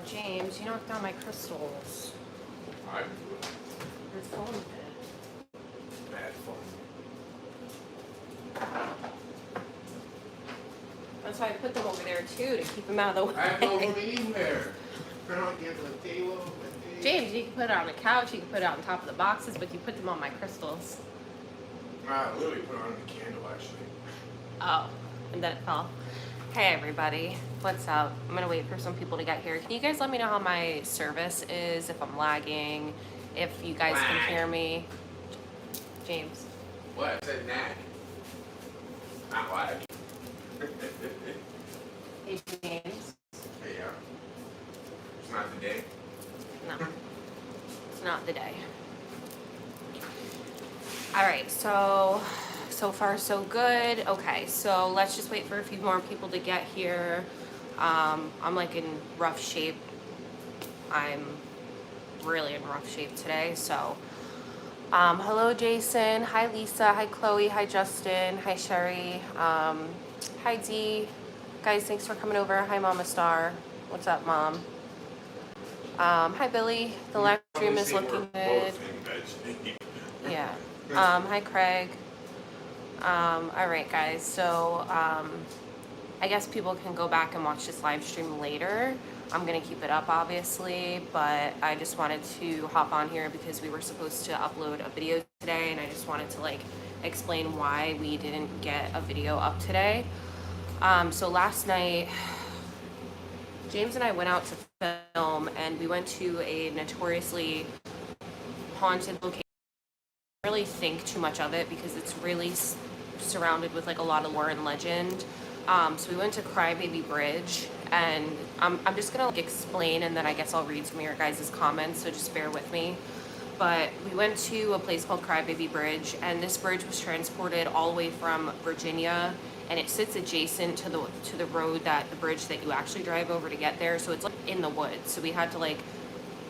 James, you knocked down my crystals. I Your phone did. bad phone. That's why I put them over there too, to keep them out of the way. I have no room anywhere. Turn on get the table. James, you can put it on the couch, you can put it on top of the boxes, but you put them on my crystals. I literally put it on the candle actually. Oh, and then it fell. Hey everybody, what's up? I'm gonna wait for some people to get here. Can you guys let me know how my service is, if I'm lagging, if you guys can hear me? James. What? I said nag. Not lag. Hey James. Hey, yeah. It's not the day. No, it's not the day. All right, so far so good. Okay, so let's just wait for a few more people to get here. I'm like in rough shape. I'm really in rough shape today, so hello Jason, hi Lisa, hi Chloe, hi Justin, hi Sherry, hi Dee. Guys, thanks for coming over. Hi Mama Star. What's up, Mom? Hi Billy. The live stream is looking good. Yeah. Hi Craig. Alright guys, so I guess people can go back and watch this live stream later. I'm gonna keep it up obviously, but I just wanted to hop on here because we were supposed to upload a video today, and I just wanted to like explain why we didn't get a video up today. So last night James and I went out to film, and we went to a notoriously haunted location. I don't really think too much of it because it's really surrounded with like a lot of lore and legend. So we went to Crybaby Bridge, and I'm just gonna like explain, and then I guess I'll read some of your guys' comments, so just bear with me. But we went to a place called Crybaby Bridge, and this bridge was transported all the way from Virginia, and it sits adjacent to the road that the bridge that you actually drive over to get there. So it's like in the woods. So we had to like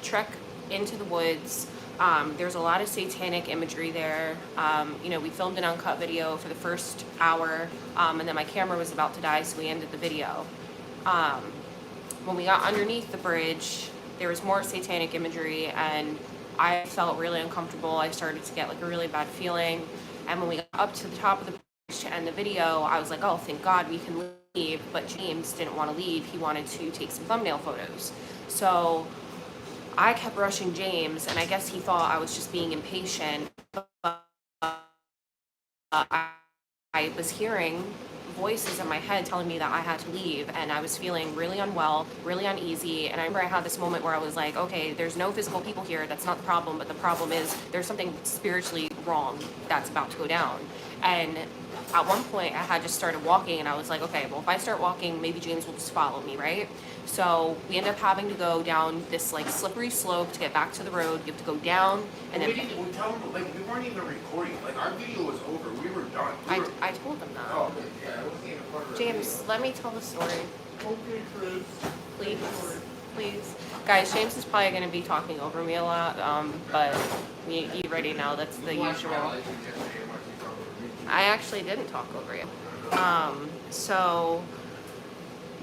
trek into the woods. There's a lot of satanic imagery there. You know, we filmed an uncut video for the first hour, and then my camera was about to die, so we ended the video. When we got underneath the bridge, there was more satanic imagery, and I felt really uncomfortable. I started to get like a really bad feeling. And when we got up to the top of the bridge to end the video, I was like, oh, thank God we can leave. But James didn't want to leave. He wanted to take some thumbnail photos. So I kept rushing James, and I guess he thought I was just being impatient. But I was hearing voices in my head telling me that I had to leave, and I was feeling really unwell, really uneasy. And I remember I had this moment where I was like, okay, there's no physical people here, that's not the problem, but the problem is there's something spiritually wrong that's about to go down. And at one point I had just started walking, and I was like, okay, well, if I start walking, maybe James will just follow me, right? So we ended up having to go down this like slippery slope to get back to the road. You have to go down, and then we tell them, like, we weren't even recording. Like, our video was over. We were done. I told them that. Oh, okay. Yeah, it wasn't even part of our James, video. let me tell the story. Okay, Chris. Please, please. Guys, James is probably going to be talking over me a lot, but you already know that's the usual. I actually didn't talk over you. So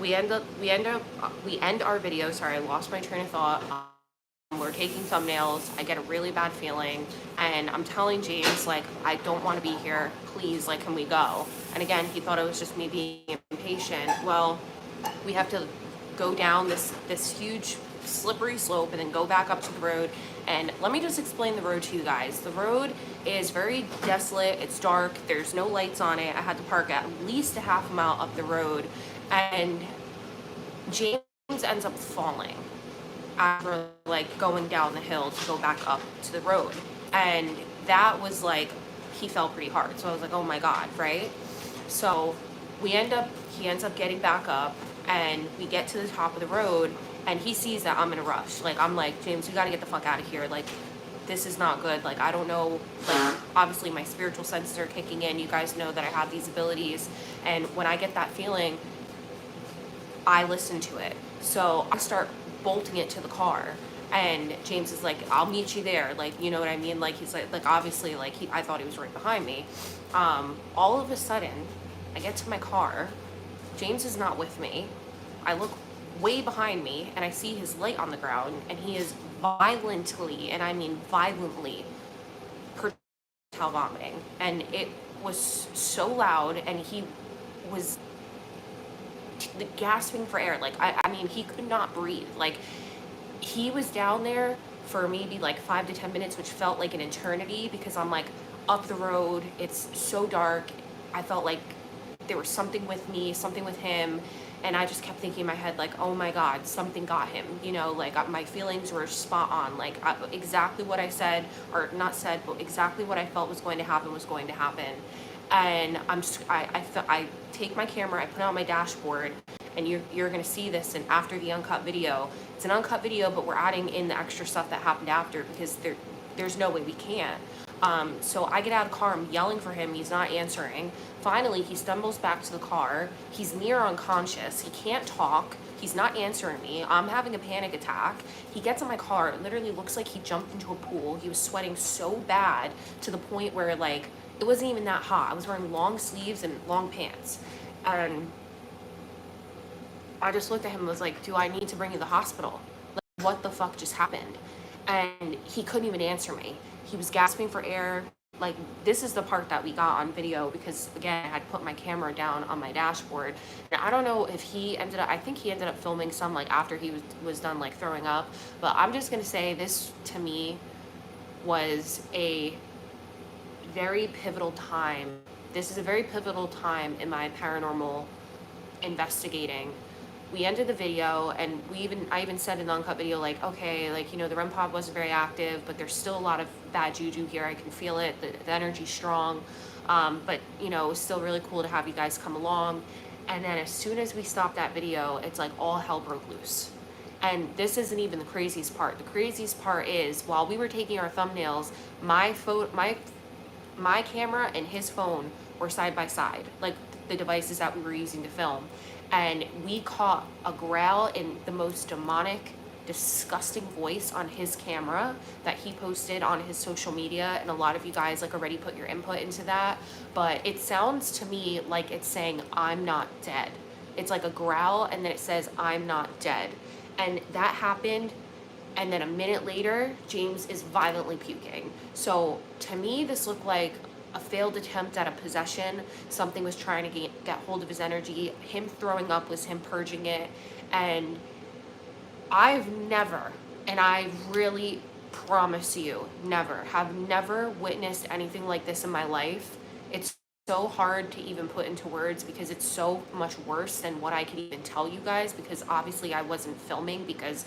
we end our video. Sorry, I lost my train of thought. We're taking thumbnails. I get a really bad feeling, and I'm telling James, like, I don't want to be here. Please, like, can we go? And again, he thought it was just me being impatient. Well, we have to go down this huge slippery slope and then go back up to the road. And let me just explain the road to you guys. The road is very desolate. It's dark. There's no lights on it. I had to park at least a half a mile up the road, and James ends up falling after like going down the hill to go back up to the road. And that was like, he fell pretty hard. So I was like, oh my God, right? So he ends up getting back up, and we get to the top of the road, and he sees that I'm in a rush. Like, I'm like, James, you gotta get the fuck out of here. Like, this is not good. Like, I don't know, like, obviously my spiritual senses are kicking in. You guys know that I have these abilities. And when I get that feeling, I listen to it. So I start bolting it to the car, and James is like, I'll meet you there. Like, you know what I mean? Like, he's like obviously, like, I thought he was right behind me. All of a sudden, I get to my car. James is not with me. I look way behind me, and I see his light on the ground, and he is violently, and I mean violently, projectile vomiting. And it was so loud, and he was gasping for air. Like, I mean, he could not breathe. Like, he was down there for maybe like 5 to 10 minutes, which felt like an eternity because I'm like up the road. It's so dark. I felt like there was something with me, something with him. And I just kept thinking in my head, like, oh my God, something got him. You know, like my feelings were spot on. Like exactly what I said, or not said, but exactly what I felt was going to happen was going to happen. And I take my camera, I put it on my dashboard, and you're gonna see this. And after the uncut video, it's an uncut video, but we're adding in the extra stuff that happened after because there's no way we can't. So I get out of the car, I'm yelling for him, he's not answering. Finally, he stumbles back to the car. He's near unconscious. He can't talk. He's not answering me. I'm having a panic attack. He gets in my car. It literally looks like he jumped into a pool. He was sweating so bad to the point where, like, it wasn't even that hot. I was wearing long sleeves and long pants. And I just looked at him and was like, do I need to bring you to the hospital? Like, what the fuck just happened? And he couldn't even answer me. He was gasping for air. Like, this is the part that we got on video because, again, I had put my camera down on my dashboard. And I don't know if he ended up, I think he ended up filming some, like, after he was done, like, throwing up. But I'm just going to say this, to me, was a very pivotal time. This is a very pivotal time in my paranormal investigating. We ended the video, and I even said in the uncut video, like, okay, like, you know, the REM pod wasn't very active, but there's still a lot of bad juju here. I can feel it. The energy's strong. But, you know, it was still really cool to have you guys come along. And then as soon as we stopped that video, it's like all hell broke loose. And this isn't even the craziest part. The craziest part is while we were taking our thumbnails, my camera and his phone were side by side, like the devices that we were using to film. And we caught a growl in the most demonic, disgusting voice on his camera that he posted on his social media. And a lot of you guys like already put your input into that. But it sounds to me like it's saying, I'm not dead. It's like a growl, and then it says, I'm not dead. And that happened. And then a minute later, James is violently puking. So to me, this looked like a failed attempt at a possession. Something was trying to get hold of his energy. Him throwing up was him purging it. And I've never, and I really promise you, have never witnessed anything like this in my life. It's so hard to even put into words because it's so much worse than what I can even tell you guys, because obviously I wasn't filming because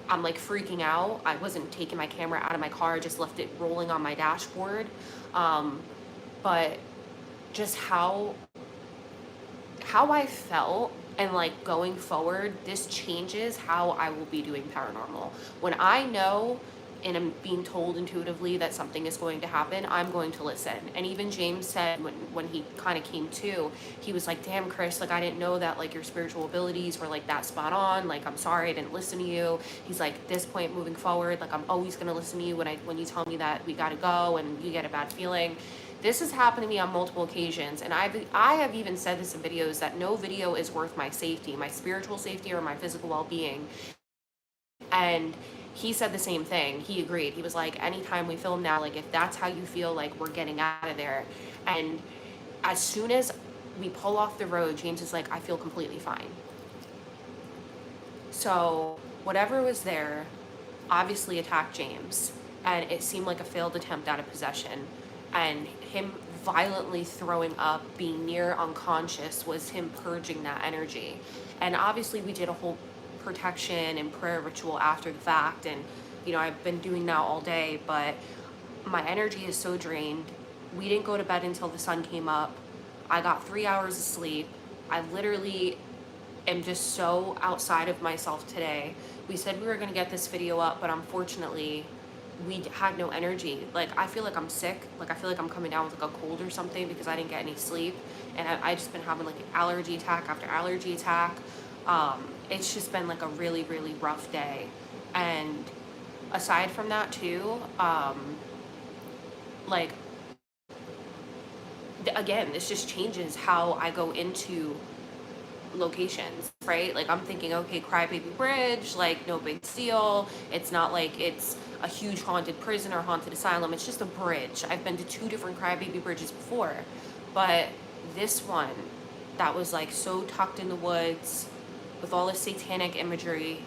I'm like freaking out. I wasn't taking my camera out of my car, I just left it rolling on my dashboard. But just how I felt, and like going forward, this changes how I will be doing paranormal. When I know and I'm being told intuitively that something is going to happen, I'm going to listen. And even James said when he kind of came to, he was like, damn, Chris, like I didn't know that like your spiritual abilities were like that spot on. Like, I'm sorry I didn't listen to you. He's like, at this point moving forward, like I'm always gonna listen to you when you tell me that we gotta go and you get a bad feeling. This has happened to me on multiple occasions, and I have even said this in videos that no video is worth my safety, my spiritual safety or my physical well-being. And he said the same thing. He agreed. He was like, anytime we film now, like if that's how you feel, like we're getting out of there. And as soon as we pull off the road, James is like, I feel completely fine. So whatever was there obviously attacked James, and it seemed like a failed attempt at a possession. And him violently throwing up, being near unconscious, was him purging that energy. And obviously we did a whole protection and prayer ritual after the fact, and you know, I've been doing that all day, but my energy is so drained. We didn't go to bed until the sun came up. I got 3 hours of sleep. I literally am just so outside of myself today. We said we were going to get this video up, but unfortunately we had no energy. Like, I feel like I'm sick. Like, I feel like I'm coming down with like a cold or something because I didn't get any sleep, and I just been having like an allergy attack after allergy attack. It's just been like a really, really rough day. And aside from that too, like, again, this just changes how I go into locations, right? Like I'm thinking, okay, Crybaby Bridge, like no big deal. It's not like it's a huge haunted prison or haunted asylum. It's just a bridge. I've been to 2 different Crybaby Bridges before, but this one that was like so tucked in the woods with all this satanic imagery,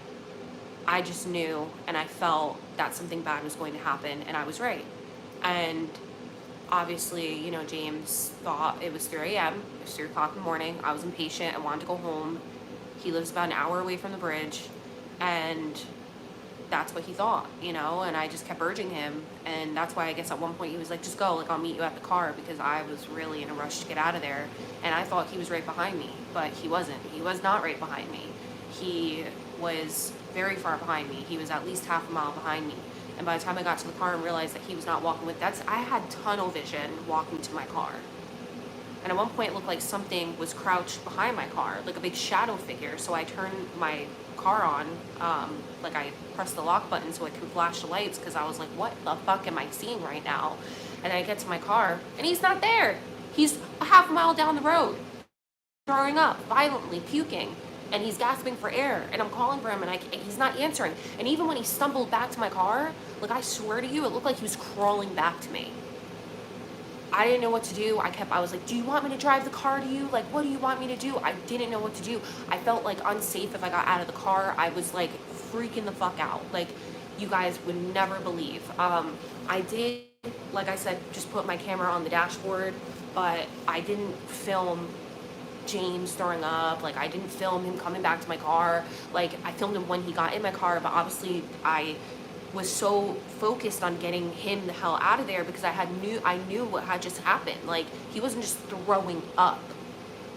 I just knew and I felt that something bad was going to happen, and I was right. And obviously, you know, James thought it was 3 a.m. It was 3 o'clock in the morning. I was impatient. I wanted to go home. He lives about an hour away from the bridge, and that's what he thought, you know, and I just kept urging him. And that's why I guess at one point he was like, just go, like, I'll meet you at the car, because I was really in a rush to get out of there. And I thought he was right behind me, but he wasn't. He was not right behind me. He was very far behind me. He was at least half a mile behind me. And by the time I got to the car and realized that he was not walking with, I had tunnel vision walking to my car. And at one point it looked like something was crouched behind my car, like a big shadow figure. So I turned my car on, like I pressed the lock button so I could flash the lights, because I was like, what the fuck am I seeing right now? And I get to my car and he's not there. He's a half mile down the road, throwing up, violently puking, and he's gasping for air. And I'm calling for him and he's not answering. And even when he stumbled back to my car, like I swear to you, it looked like he was crawling back to me. I didn't know what to do. I was like, do you want me to drive the car to you? Like, what do you want me to do? I didn't know what to do. I felt like unsafe if I got out of the car. I was like freaking the fuck out. Like, you guys would never believe. I did, like I said, just put my camera on the dashboard, but I didn't film James throwing up. Like, I didn't film him coming back to my car. Like, I filmed him when he got in my car, but obviously I was so focused on getting him the hell out of there, because I knew what had just happened. Like, he wasn't just throwing up.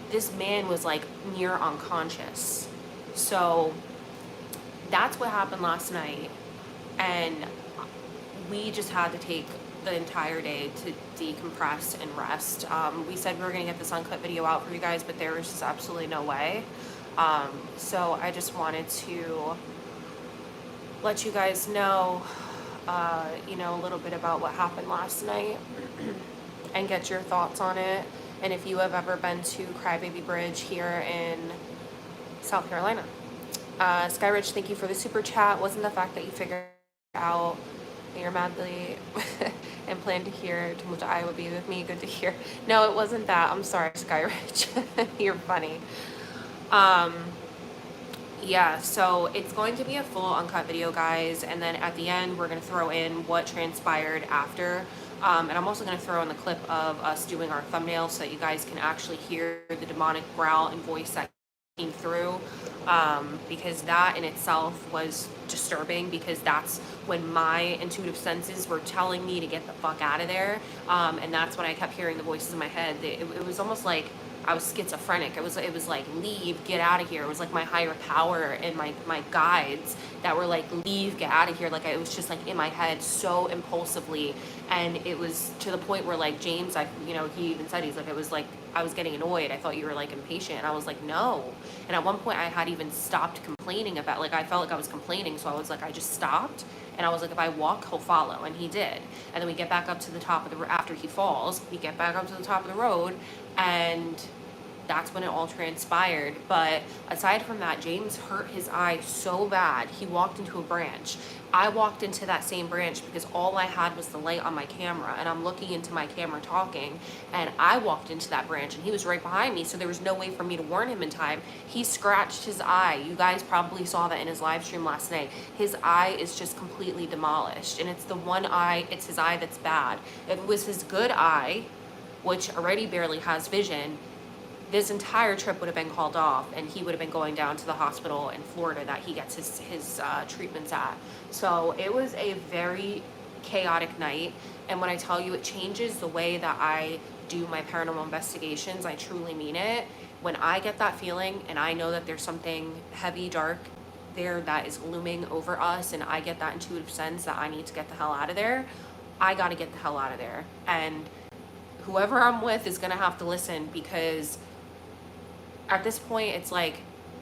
This man was like near unconscious. So that's what happened last night, and we just had to take the entire day to decompress and rest. We said we were gonna get this uncut video out for you guys, but there was just absolutely no way. So I just wanted to let you guys know, you know, a little bit about what happened last night and get your thoughts on it. And if you have ever been to Crybaby Bridge here in South Carolina. Skyrich, thank you for the super chat. Wasn't the fact that you figured out that you're madly and plan to hear to move to Iowa be with me? Good to hear. No, it wasn't that. I'm sorry, Skyrich. You're funny. Yeah, so it's going to be a full uncut video, guys, and then at the end we're going to throw in what transpired after, and I'm also going to throw in the clip of us doing our thumbnail so that you guys can actually hear the demonic growl and voice that came through, because that in itself was disturbing, because that's when my intuitive senses were telling me to get the fuck out of there, and that's when I kept hearing the voices in my head. It was almost like I was schizophrenic. It was like, leave, get out of here. It was like my higher power and my guides that were like, leave, get out of here. Like, it was just like in my head so impulsively, and it was to the point where like James, you know, he even said, he's like, it was like I was getting annoyed. I thought you were like impatient, and I was like, no. And at one point I had even stopped complaining about, like, I felt like I was complaining, so I was like, I just stopped, and I was like, if I walk, he'll follow, and he did. And then we get back up to the top of the, after he falls, we get back up to the top of the road, and that's when it all transpired. But aside from that, James hurt his eye so bad, he walked into a branch. I walked into that same branch because all I had was the light on my camera, and I'm looking into my camera talking, and I walked into that branch and he was right behind me, so there was no way for me to warn him in time. He scratched his eye. You guys probably saw that in his live stream last night. His eye is just completely demolished, and it's the one eye, it's his eye that's bad. If it was his good eye, which already barely has vision, this entire trip would have been called off, and he would have been going down to the hospital in Florida that he gets his treatments at. So it was a very chaotic night, and when I tell you it changes the way that I do my paranormal investigations, I truly mean it. When I get that feeling and I know that there's something heavy, dark there that is looming over us, and I get that intuitive sense that I need to get the hell out of there, I gotta get the hell out of there. And whoever I'm with is gonna have to listen, because at this point, it's like,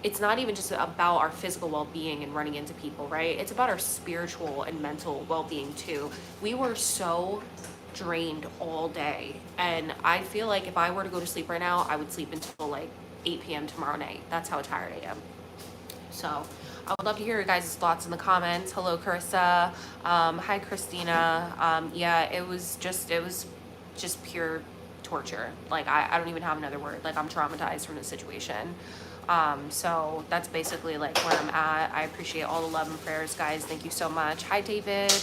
it's not even just about our physical well-being and running into people, right? It's about our spiritual and mental well-being too. We were so drained all day, and I feel like if I were to go to sleep right now, I would sleep until like 8 p.m. tomorrow night. That's how tired I am. So I would love to hear your guys' thoughts in the comments. Hello, Carissa. Hi, Christina. Yeah, it was just pure torture. Like, I don't even have another word. Like, I'm traumatized from the situation. So that's basically like where I'm at. I appreciate all the love and prayers, guys. Thank you so much. Hi, David.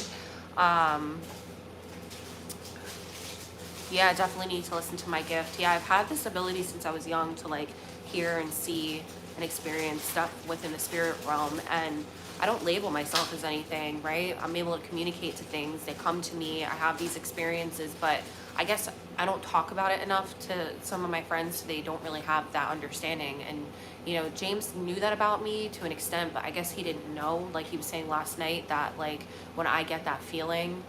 Yeah, I definitely need to listen to my gift. Yeah, I've had this ability since I was young to like hear and see and experience stuff within the spirit realm. And I don't label myself as anything, right? I'm able to communicate to things. They come to me. I have these experiences, but I guess I don't talk about it enough to some of my friends. So they don't really have that understanding. And, you know, James knew that about me to an extent, but I guess he didn't know, like he was saying last night, that like when I get that feeling,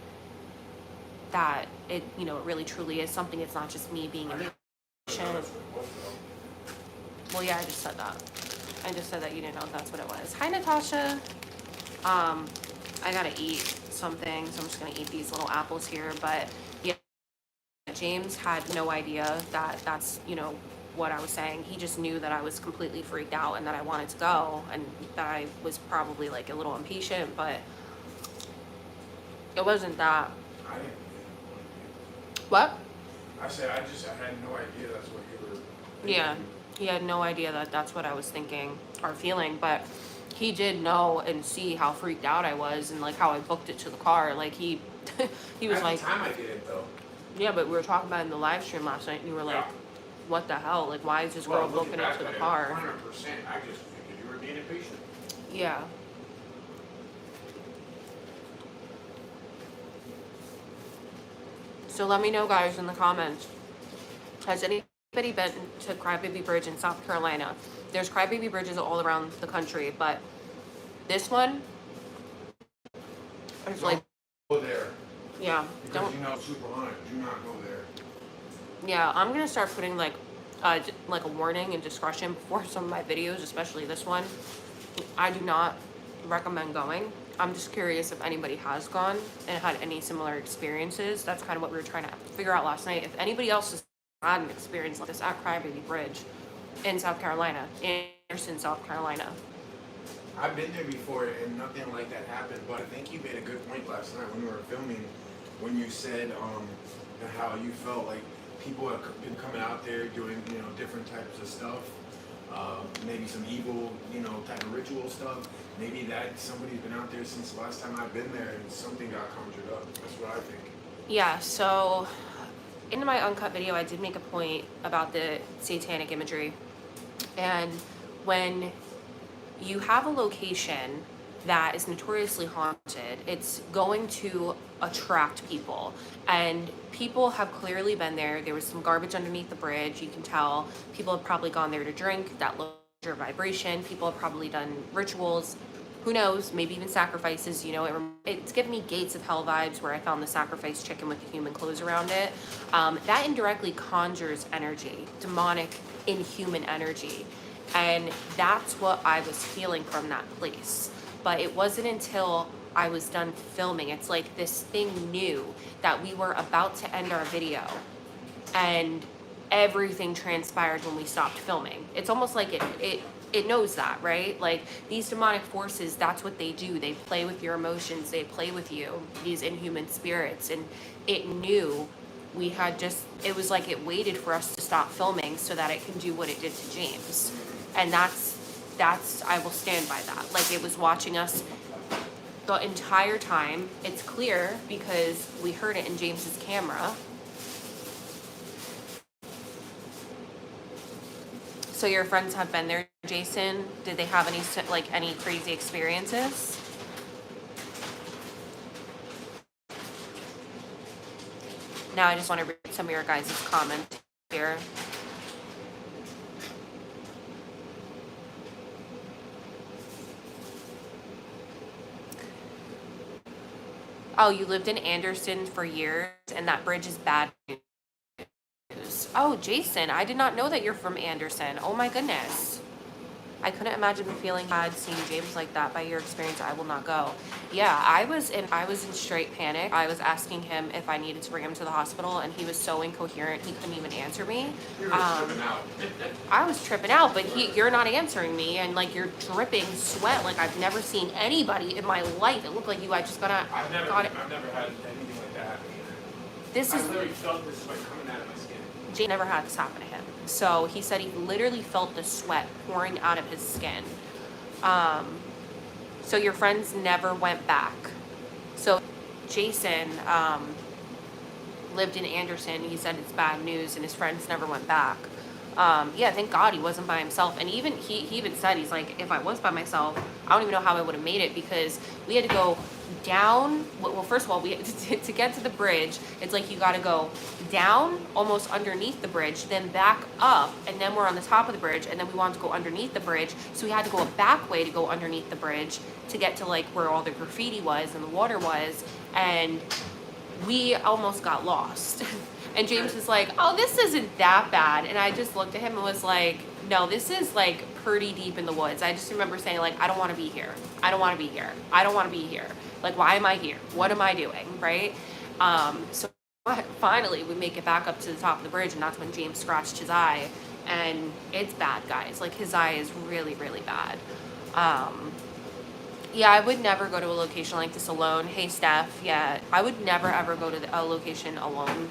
that it, you know, it really truly is something. It's not just me being impatient. Well, yeah, I just said that. I just said that you didn't know if that's what it was. Hi, Natasha. I gotta eat something, so I'm just gonna eat these little apples here. But yeah, James had no idea that that's, you know, what I was saying. He just knew that I was completely freaked out and that I wanted to go and that I was probably like a little impatient, but it wasn't that. I didn't. What? I said I had no idea that's what you were thinking. Yeah, he had no idea that that's what I was thinking or feeling, but he did know and see how freaked out I was and like how I booked it to the car. Like he, he was At like, the time I did it though. yeah, but we were talking about it in the live stream last night, and you were like, Yeah. what the hell? Like, why is this girl booking it to the car? 100%. I just figured you were being impatient. Yeah. So let me know, guys, in the comments. Has anybody been to Crybaby Bridge in South Carolina? There's Crybaby Bridges all around the country, but this one is like, Go there. yeah, Because don't. you know, super haunted. Do not go there. Yeah, I'm gonna start putting like a warning and discretion before some of my videos, especially this one. I do not recommend going. I'm just curious if anybody has gone and had any similar experiences. That's kind of what we were trying to figure out last night. If anybody else has had an experience like this at Crybaby Bridge in South Carolina, in Anderson, South Carolina. I've been there before and nothing like that happened, but I think you made a good point last night when we were filming, when you said how you felt like people have been coming out there doing, you know, different types of stuff, maybe some evil, you know, type of ritual stuff. Maybe that somebody's been out there since the last time I've been there and something got conjured up. That's what I think. Yeah, so in my uncut video, I did make a point about the satanic imagery. And when you have a location that is notoriously haunted, it's going to attract people. And people have clearly been there. There was some garbage underneath the bridge. You can tell people have probably gone there to drink, that lower vibration. People have probably done rituals. Who knows, maybe even sacrifices, you know. It's given me Gates of Hell vibes where I found the sacrifice chicken with the human clothes around it. That indirectly conjures energy, demonic, inhuman energy. And that's what I was feeling from that place. But it wasn't until I was done filming, it's like this thing knew that we were about to end our video. And everything transpired when we stopped filming. It's almost like it knows that, right? Like these demonic forces, that's what they do. They play with your emotions. They play with you, these inhuman spirits. And it knew we had just, it was like it waited for us to stop filming so that it can do what it did to James. And that's, I will stand by that. Like it was watching us the entire time. It's clear because we heard it in James's camera. So your friends have been there, Jason? Did they have any crazy experiences? Now I just want to read some of your guys' comments here. Oh, you lived in Anderson for years and that bridge is bad news. Oh, Jason, I did not know that you're from Anderson. Oh my goodness. I couldn't imagine feeling bad seeing James like that. By your experience, I will not go. Yeah, I was in straight panic. I was asking him if I needed to bring him to the hospital, and he was so incoherent he couldn't even answer me. You were tripping out. I was tripping out, but you're not answering me, and like you're dripping sweat like I've never seen anybody in my life. It looked like you. I just I've never had anything like that happen either. I literally felt this sweat coming out of my skin. Jay never had this happen to him. So he said he literally felt the sweat pouring out of his skin. So your friends never went back. So Jason lived in Anderson. He said it's bad news, and his friends never went back. Yeah, thank God he wasn't by himself. And even he even said, he's like, if I was by myself, I don't even know how I would have made it, because we had to go down. Well, first of all, we had to get to the bridge. It's like you got to go down almost underneath the bridge, then back up, and then we're on the top of the bridge, and then we wanted to go underneath the bridge, so we had to go a back way to go underneath the bridge to get to like where all the graffiti was and the water was, and we almost got lost. And James was like, oh, this isn't that bad. And I just looked at him and was like, no, this is like pretty deep in the woods. I just remember saying, like, I don't want to be here. I don't want to be here. I don't want to be here. Like, why am I here? What am I doing? Right? So finally we make it back up to the top of the bridge, and that's when James scratched his eye. And it's bad, guys. Like, his eye is really, really bad. Yeah, I would never go to a location like this alone. Hey, Steph. Yeah, I would never, ever go to a location alone,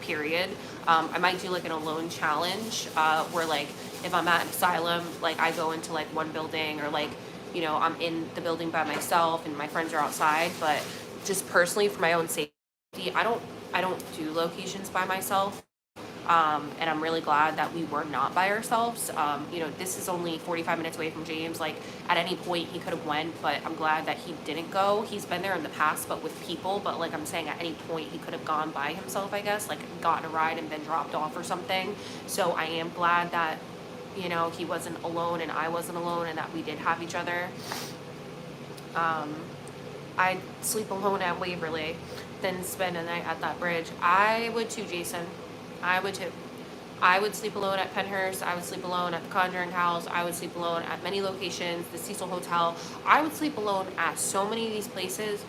period. I might do like an alone challenge where like if I'm at an asylum, like I go into like one building, or like, you know, I'm in the building by myself and my friends are outside. But just personally for my own safety, I don't do locations by myself. And I'm really glad that we were not by ourselves. You know, this is only 45 minutes away from James. Like, at any point he could have went, but I'm glad that he didn't go. He's been there in the past, but with people. But like I'm saying, at any point he could have gone by himself, I guess, like gotten a ride and been dropped off or something. So I am glad that, you know, he wasn't alone and I wasn't alone, and that we did have each other. I'd sleep alone at Waverly, then spend a night at that bridge. I would too, Jason. I would too. I would sleep alone at Penhurst. I would sleep alone at the Conjuring House. I would sleep alone at many locations, the Cecil Hotel. I would sleep alone at so many of these places.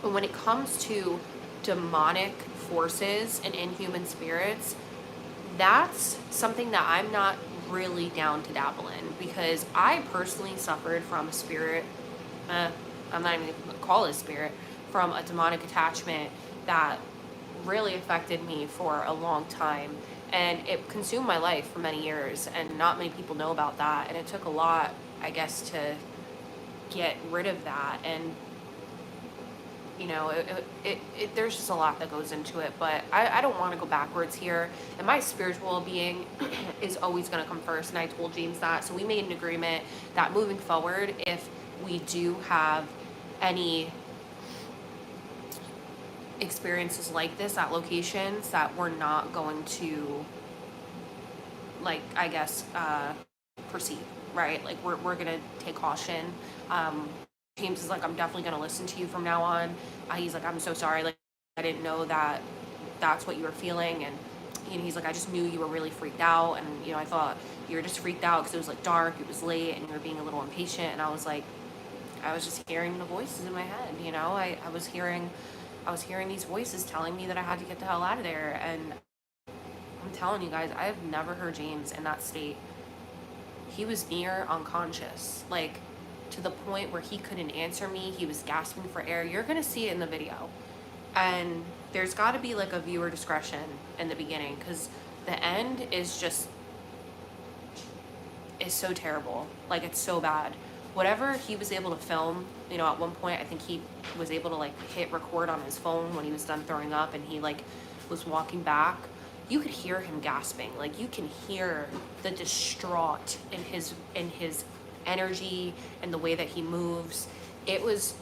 But when it comes to demonic forces and inhuman spirits, that's something that I'm not really down to dabble in, because I personally suffered from a spirit, I'm not even going to call it a spirit, from a demonic attachment that really affected me for a long time, and it consumed my life for many years, and not many people know about that, and it took a lot, I guess, to get rid of that. And you know, there's just a lot that goes into it, but I don't want to go backwards here, and my spiritual well-being is always going to come first, and I told James that. So we made an agreement that moving forward, if we do have any experiences like this at locations, that we're not going to, like, I guess, proceed, right? Like, we're gonna take caution. James is like, I'm definitely gonna listen to you from now on. He's like, I'm so sorry, like, I didn't know that that's what you were feeling. And you know, he's like, I just knew you were really freaked out, and you know, I thought you were just freaked out because it was like dark, it was late, and you were being a little impatient. And I was like, I was just hearing the voices in my head, you know. I was hearing these voices telling me that I had to get the hell out of there. And I'm telling you guys, I have never heard James in that state. He was near unconscious, like to the point where he couldn't answer me. He was gasping for air. You're gonna see it in the video. And there's got to be like a viewer discretion in the beginning, because the end is so terrible. Like, it's so bad. Whatever he was able to film, you know, at one point I think he was able to like hit record on his phone when he was done throwing up, and he like was walking back. You could hear him gasping. Like, you can hear the distraught in his energy and the way that he moves. It was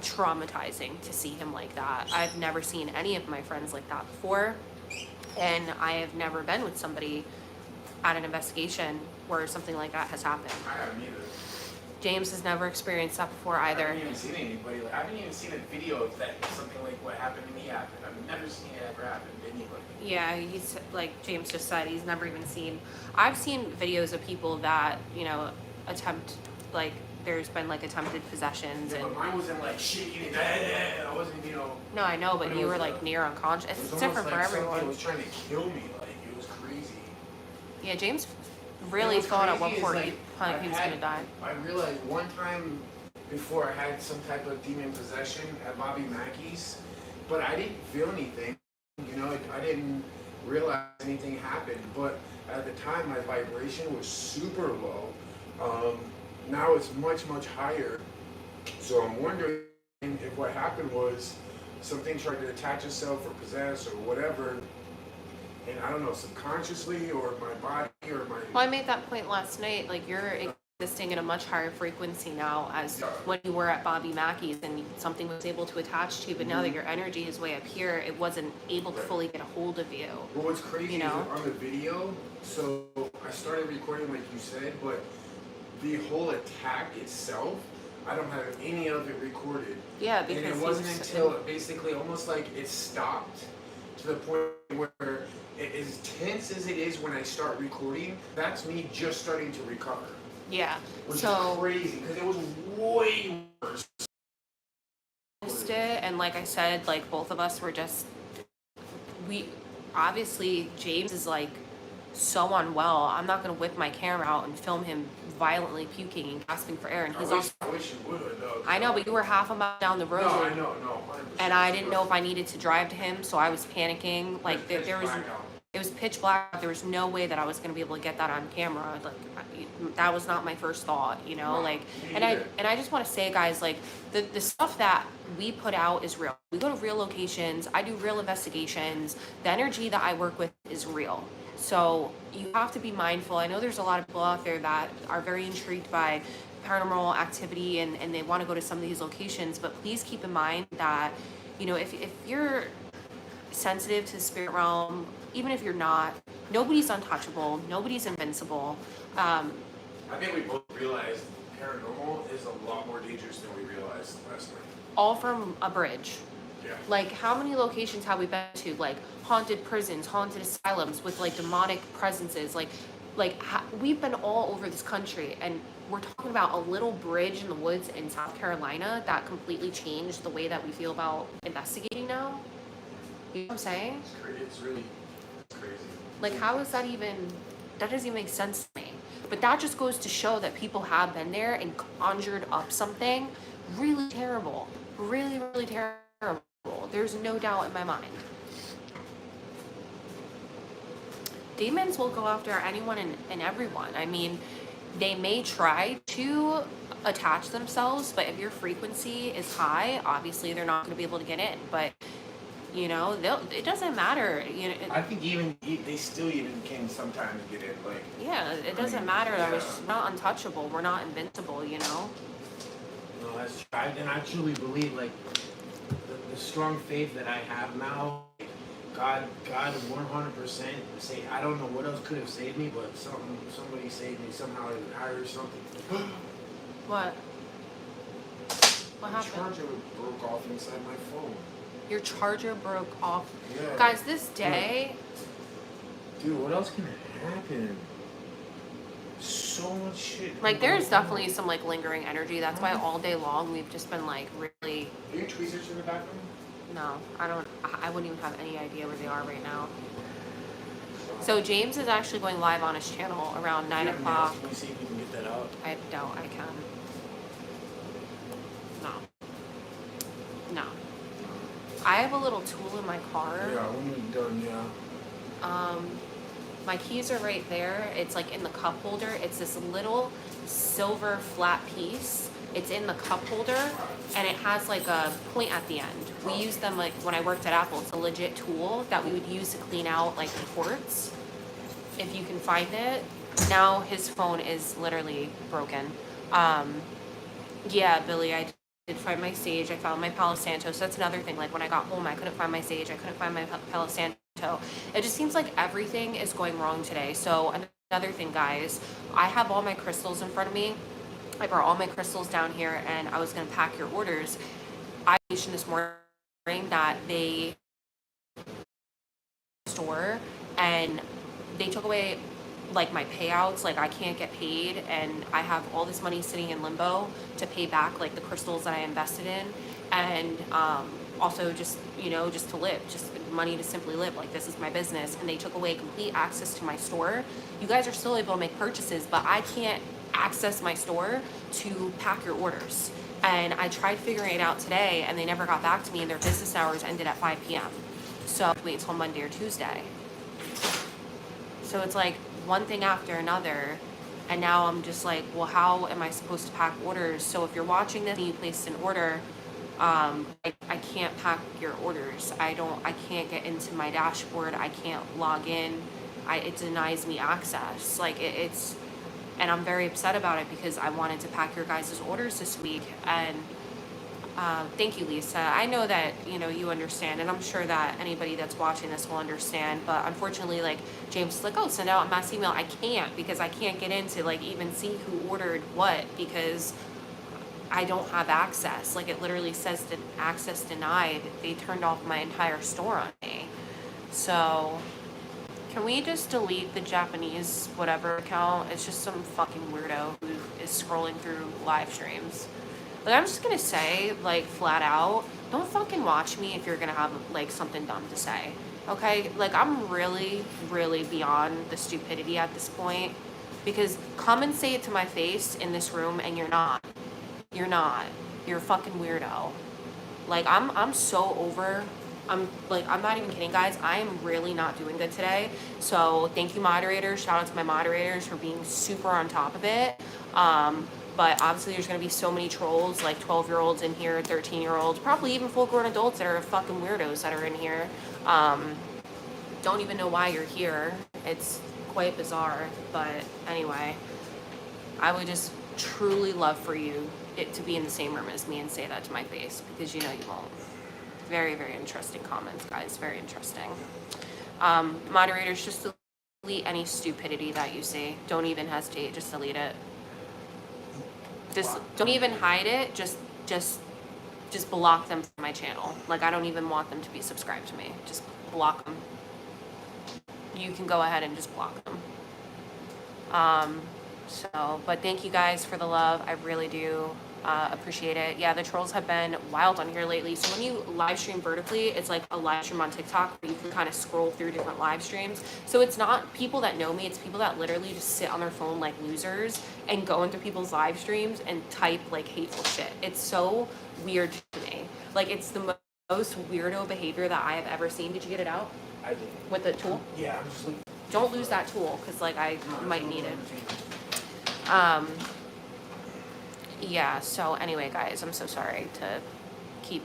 traumatizing to see him like that. I've never seen any of my friends like that before, and I have never been with somebody at an investigation where something like that has happened. I haven't either. James has never experienced that before I either. haven't even seen anybody. Like, I haven't even seen a video of that something like what happened to me happened. I've never seen it ever happen to anybody. Yeah, he's like James just said, he's never even seen. I've seen videos of people that, you know, attempt, like, there's been like attempted possessions Yeah, and. but mine wasn't like shaking it. I wasn't, you know. No, I know, but But it you was, were like near unconscious. It was It's almost different like for everyone. something was trying to kill me. Like, it was crazy. Yeah, James You know really what's thought at crazy one is, point like, he was gonna die. I realized one time before I had some type of demon possession at Bobby Mackey's, but I didn't feel anything. You know, I didn't realize anything happened. But at the time, my vibration was super low. Now it's much, much higher. So I'm wondering if what happened was something tried to attach itself or possess or whatever, and I don't know, subconsciously or my body or my. Well, I made that point last night. Like, you're existing at a much higher frequency now as when you were at Bobby Mackey's and something was able to attach to you, but now that your energy is way up here, it wasn't able to fully get a hold of you. Well, what's crazy You know? is on the video, so I started recording like you said, but the whole attack itself, I don't have any of it recorded. Yeah, And because it he wasn't was- until basically almost like it stopped to the point where as tense as it is when I start recording, that's me just starting to recover. Yeah. Which So is crazy because it was way worse. missed it, and like I said, like both of us were just obviously James is like so unwell. I'm not gonna whip my camera out and film him violently puking and gasping for air. And he's also. I wish you would though. I know, but you were half a mile down the road. No, I know, no. 100%. And I didn't know if I needed to drive to him, so I was panicking. Like there was, it was pitch black. There was no way that I was gonna be able to get that on camera. Like that was not my first thought, you know. No, like, me and either. I just want to say, guys, like the stuff that we put out is real. We go to real locations. I do real investigations. The energy that I work with is real. So you have to be mindful. I know there's a lot of people out there that are very intrigued by paranormal activity and they want to go to some of these locations, but please keep in mind that, you know, if you're sensitive to the spirit realm, even if you're not, nobody's untouchable, nobody's invincible. I think we both realized paranormal is a lot more dangerous than we realized last night. All from a bridge. Yeah. Like, how many locations have we been to? Like, haunted prisons, haunted asylums with, like, demonic presences. We've been all over this country, and we're talking about a little bridge in the woods in South Carolina that completely changed the way that we feel about investigating now. You know what I'm saying? It's really crazy. Like, how is that even... That doesn't even make sense to me. But that just goes to show that people have been there and conjured up something really terrible. Really, really terrible. There's no doubt in my mind. Demons will go after anyone and everyone. I mean, they may try to attach themselves, but if your frequency is high, obviously they're not going to be able to get in. But, you know, it doesn't matter. You know, I think they still even can sometimes get in. Like, yeah, it doesn't matter. That we're not untouchable. We're not invincible, you know? no, that's true. And I truly believe, like, the strong faith that I have now, God 100% say, I don't know what else could have saved me, but somebody saved me somehow. I heard something. What? What The happened? charger broke off inside my phone. Your charger broke off. Yeah. Guys, this day, Dude, what else can happen? So much shit. like, there's definitely some, like, lingering energy. That's why all day long we've just been, like, really... Are your tweezers in the bathroom? No, I wouldn't even have any idea where they are right now. So James is actually going live on his channel around 9 o'clock. Can we see if we can get that out? I doubt I can. No. No. I have a little tool in my car. Yeah, when you're done, yeah. My keys are right there. It's like in the cup holder. It's this little silver flat piece. It's in the cup holder and it has like a point at the end. We use them like when I worked at Apple. It's a legit tool that we would use to clean out like the ports. If you can find it. Now his phone is literally broken. Yeah, Billy, I did find my sage. I found my Palo Santo. So that's another thing. Like when I got home, I couldn't find my sage. I couldn't find my Palo Santo. It just seems like everything is going wrong today. So another thing, guys, I have all my crystals in front of me. I brought all my crystals down here and I was gonna pack your orders. I mentioned this morning that they store and they took away like my payouts, like I can't get paid and I have all this money sitting in limbo to pay back like the crystals that I invested in, and also just, you know, just to live, just money to simply live, like this is my business, and they took away complete access to my store. You guys are still able to make purchases, but I can't access my store to pack your orders. And I tried figuring it out today and they never got back to me, and their business hours ended at 5 p.m. So wait until Monday or Tuesday. So it's like one thing after another, and now I'm just like, well, how am I supposed to pack orders? So if you're watching this and you placed an order, I can't pack your orders. I can't get into my dashboard. I can't log in. It denies me access. Like it's, and I'm very upset about it because I wanted to pack your guys' orders this week. And thank you, Lisa. I know that, you know, you understand, and I'm sure that anybody that's watching this will understand, but unfortunately, like, James is like, oh, send out a mass email. I can't, because I can't get into, like, even see who ordered what, because I don't have access. Like, it literally says access denied. They turned off my entire store on me. So, can we just delete the Japanese whatever account? It's just some fucking weirdo who is scrolling through live streams. Like, I'm just gonna say, like, flat out, don't fucking watch me if you're gonna have, like, something dumb to say, okay? Like, I'm really, really beyond the stupidity at this point, because come and say it to my face in this room, and you're not. You're not. You're a fucking weirdo. Like, I'm so over, I'm not even kidding, guys. I am really not doing good today. So, thank you, moderators. Shout out to my moderators for being super on top of it. But obviously there's going to be so many trolls, like 12-year-olds in here, 13-year-olds, probably even full-grown adults that are fucking weirdos that are in here. Don't even know why you're here. It's quite bizarre. But anyway, I would just truly love for you to be in the same room as me and say that to my face, because you know you won't. Very, very interesting comments, guys. Very interesting. Moderators, just delete any stupidity that you see. Don't even hesitate. Just delete it. Just don't even hide it. Just block them from my channel. Like, I don't even want them to be subscribed to me. Just block them. You can go ahead and just block them. But thank you guys for the love. I really do appreciate it. Yeah, the trolls have been wild on here lately. So when you live stream vertically, it's like a live stream on TikTok where you can kind of scroll through different live streams. So it's not people that know me, it's people that literally just sit on their phone like losers and go into people's live streams and type like hateful shit. It's so weird to me. Like, it's the most weirdo behavior that I have ever seen. Did you get it out? I did. With the tool? Yeah, I'm just looking. Don't lose that tool, because like I might need it. Yeah, so anyway, guys, I'm so sorry to keep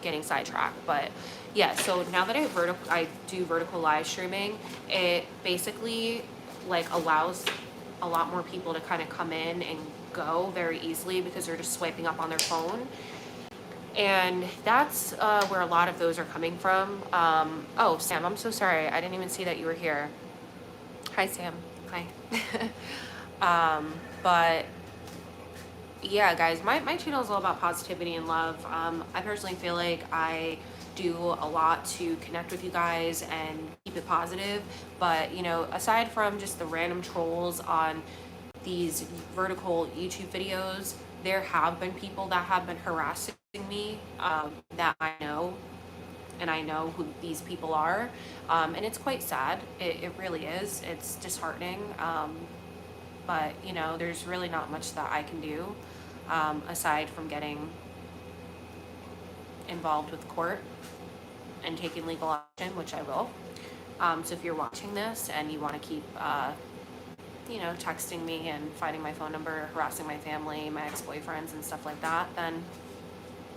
getting sidetracked, but yeah, so now that I do vertical live streaming, it basically like allows a lot more people to kind of come in and go very easily because they're just swiping up on their phone. And that's where a lot of those are coming from. Oh, Sam, I'm so sorry. I didn't even see that you were here. Hi, Sam. Hi. But yeah, guys, my channel is all about positivity and love. I personally feel like I do a lot to connect with you guys and keep it positive. But, you know, aside from just the random trolls on these vertical YouTube videos, there have been people that have been harassing me that I know, and I know who these people are. And it's quite sad. It really is. It's disheartening. But, you know, there's really not much that I can do aside from getting involved with court and taking legal action, which I will. So if you're watching this and you want to keep, you know, texting me and finding my phone number, harassing my family, my ex-boyfriends and stuff like that, then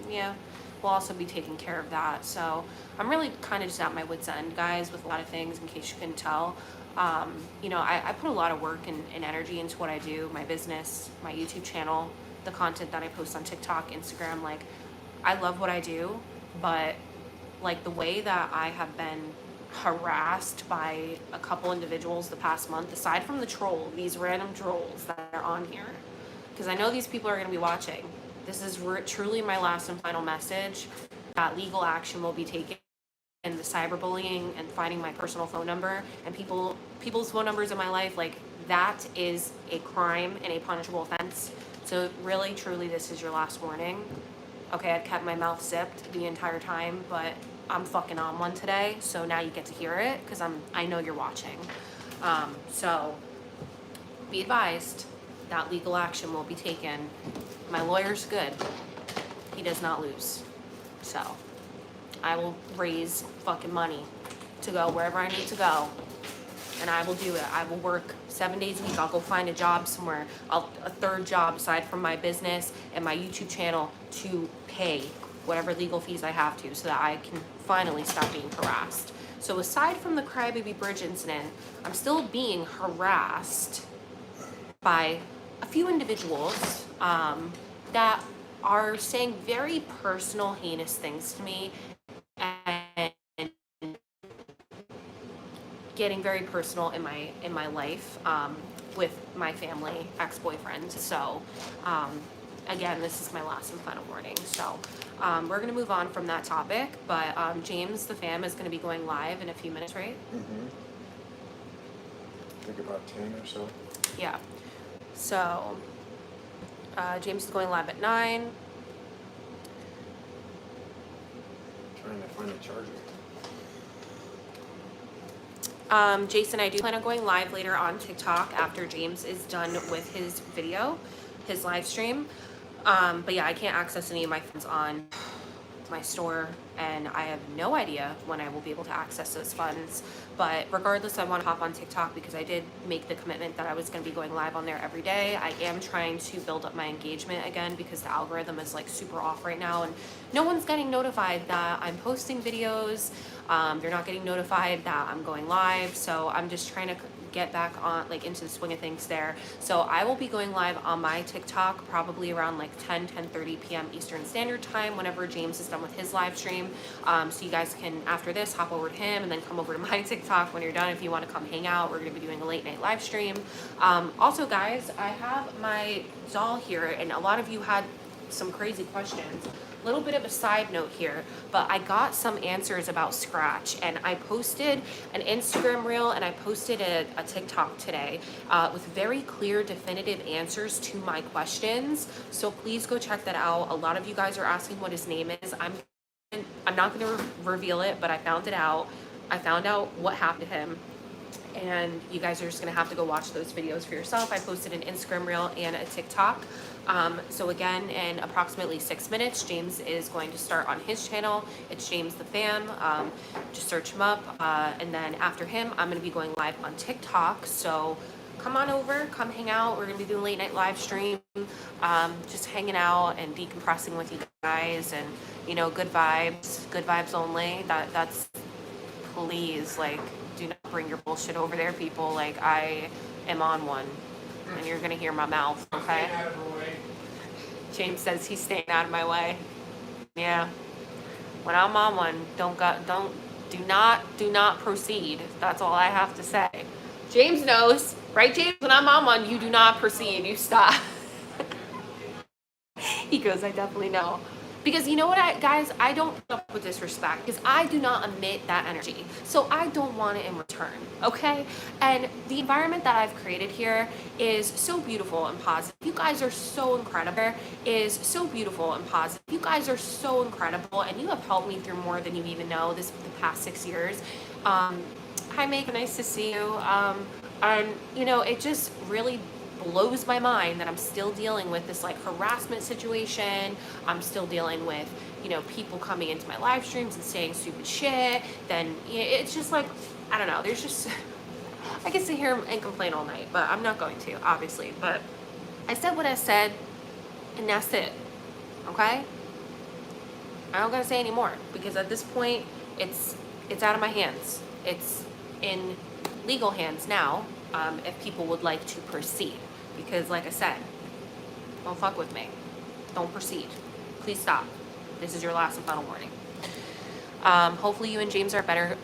yeah, we'll also be taking care of that. So I'm really kind of just at my wit's end, guys, with a lot of things, in case you couldn't tell. You know, I put a lot of work and energy into what I do, my business, my YouTube channel, the content that I post on TikTok, Instagram. Like, I love what I do, but like the way that I have been harassed by a couple individuals the past month, aside from the troll, these random trolls that are on here, because I know these people are going to be watching. This is truly my last and final message, that legal action will be taken. And the cyberbullying and finding my personal phone number and people's phone numbers in my life, like, that is a crime and a punishable offense. So really, truly, this is your last warning. Okay, I've kept my mouth zipped the entire time, but I'm fucking on one today, so now you get to hear it, because I know you're watching. So be advised that legal action will be taken. My lawyer's good. He does not lose. So I will raise fucking money to go wherever I need to go, and I will do it. I will work 7 days a week. I'll go find a job somewhere, a third job aside from my business and my YouTube channel, to pay whatever legal fees I have to, so that I can finally stop being harassed. So aside from the Crybaby Bridge incident, I'm still being harassed by a few individuals that are saying very personal, heinous things to me, and getting very personal in my life with my family, ex-boyfriend. So again, this is my last and final warning. So we're gonna move on from that topic, but James the fam is gonna be going live in a few minutes, right? Mm-hmm. I think about 10 or so. Yeah. So James is going live at 9. Trying to find a charger. Jason, I do plan on going live later on TikTok after James is done with his video, his live stream. But yeah, I can't access any of my funds on my store, and I have no idea when I will be able to access those funds. But regardless, I want to hop on TikTok because I did make the commitment that I was going to be going live on there every day. I am trying to build up my engagement again because the algorithm is like super off right now, and no one's getting notified that I'm posting videos. They're not getting notified that I'm going live, so I'm just trying to get back on, like, into the swing of things there. So I will be going live on my TikTok probably around like 10:30 p.m. Eastern Standard Time whenever James is done with his live stream. So you guys can, after this, hop over to him and then come over to my TikTok when you're done if you want to come hang out. We're going to be doing a late night live stream. Also, guys, I have my doll here, and a lot of you had some crazy questions. Little bit of a side note here, but I got some answers about Scratch, and I posted an Instagram reel and I posted a TikTok today with very clear, definitive answers to my questions. So please go check that out. A lot of you guys are asking what his name is. I'm not going to reveal it, but I found it out. I found out what happened to him, and you guys are just gonna have to go watch those videos for yourself. I posted an Instagram reel and a TikTok. So again, in approximately 6 minutes, James is going to start on his channel. It's James the Fam. Just search him up. And then after him, I'm gonna be going live on TikTok. So come on over, come hang out. We're gonna be doing late night live stream, just hanging out and decompressing with you guys, and good vibes only. That's please, like, do not bring your bullshit over there, people. Like, I am on one, and you're gonna hear my mouth, okay? James says he's staying out of my way. Yeah. When I'm on one, do not proceed. That's all I have to say. James knows, right, James? When I'm on one, you do not proceed. You stop. He goes, I definitely know. Because you know what, guys, I don't put up with disrespect because I do not emit that energy. So I don't want it in return, okay? And the environment that I've created here is so beautiful and positive. You guys are so incredible. Is so beautiful and positive. You guys are so incredible, and you have helped me through more than you even know the past 6 years. Hi, Megan, nice to see you. And it just really blows my mind that I'm still dealing with this like harassment situation. I'm still dealing with people coming into my live streams and saying stupid shit. Then it's just like, I don't know, there's just I can sit here and complain all night, but I'm not going to, obviously. But I said what I said, and that's it, okay? I don't gotta say anymore, because at this point it's out of my hands. It's in legal hands now, if people would like to proceed. Because like I said, don't fuck with me. Don't proceed. Please stop. This is your last and final warning. Hopefully you and James are better.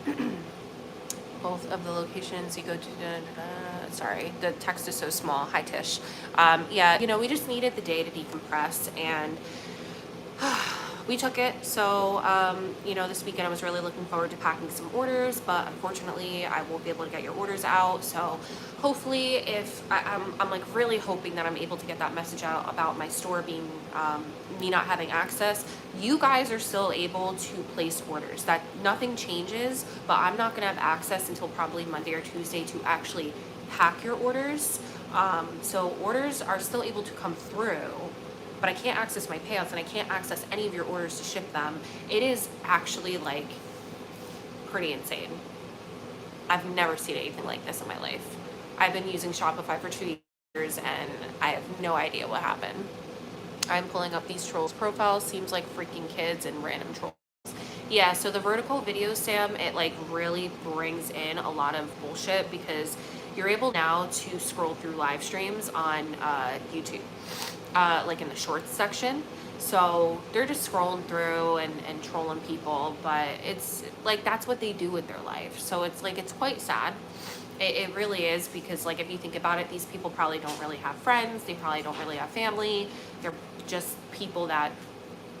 Both of the locations you go to, Sorry, the text is so small. Hi, Tish. Yeah, you know, we just needed the day to decompress, and we took it. So, you know, this weekend I was really looking forward to packing some orders, but unfortunately I won't be able to get your orders out. So hopefully if I'm like really hoping that I'm able to get that message out about my store being, me not having access. You guys are still able to place orders. That nothing changes, but I'm not gonna have access until probably Monday or Tuesday to actually pack your orders. So orders are still able to come through, but I can't access my payouts and I can't access any of your orders to ship them. It is actually like pretty insane. I've never seen anything like this in my life. I've been using Shopify for 2 years and I have no idea what happened. I'm pulling up these trolls' profiles. Seems like freaking kids and random trolls. Yeah, so the vertical video, Sam, it like really brings in a lot of bullshit because you're able now to scroll through live streams on YouTube, like in the shorts section. So they're just scrolling through and trolling people, but it's like that's what they do with their life. So it's like it's quite sad. It really is, because like if you think about it, these people probably don't really have friends. They probably don't really have family. They're just people that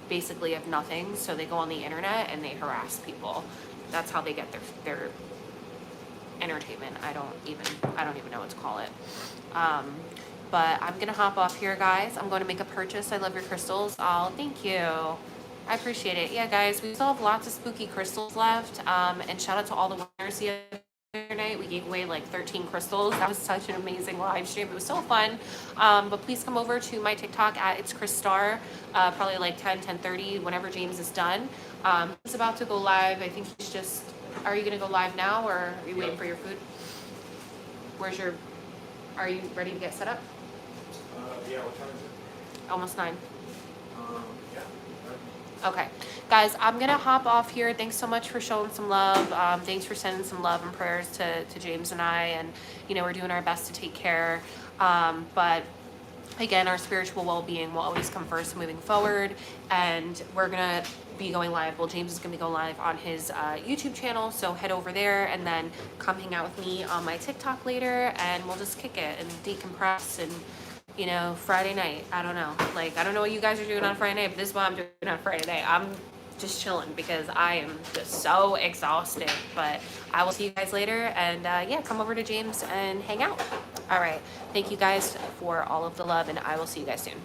basically have nothing. So they go on the internet and they harass people. That's how they get their entertainment. I don't even know what to call it. But I'm gonna hop off here, guys. I'm going to make a purchase. I love your crystals. Oh, thank you. I appreciate it. Yeah, guys, we still have lots of spooky crystals left. And shout out to all the winners the other night. We gave away like 13 crystals. That was such an amazing live stream. It was so fun. But please come over to my TikTok at It's Chris Star, probably like 10:30 whenever James is done. He's about to go live. I think he's just, are you gonna go live now or are you waiting for your food? Are you ready to get set up? Yeah, what time is it? Almost 9. Yeah. Okay, guys, I'm gonna hop off here. Thanks so much for showing some love. Thanks for sending some love and prayers to James and I, and you know, we're doing our best to take care. But again, our spiritual well-being will always come first moving forward, and we're gonna be going live. Well, James is gonna be going live on his YouTube channel, so head over there and then come hang out with me on my TikTok later, and we'll just kick it and decompress and, you know, Friday night. I don't know. Like, I don't know what you guys are doing on Friday night, but this is what I'm doing on Friday night. I'm just chilling because I am just so exhausted. But I will see you guys later, and yeah, come over to James and hang out. All right. Thank you guys for all of the love, and I will see you guys soon.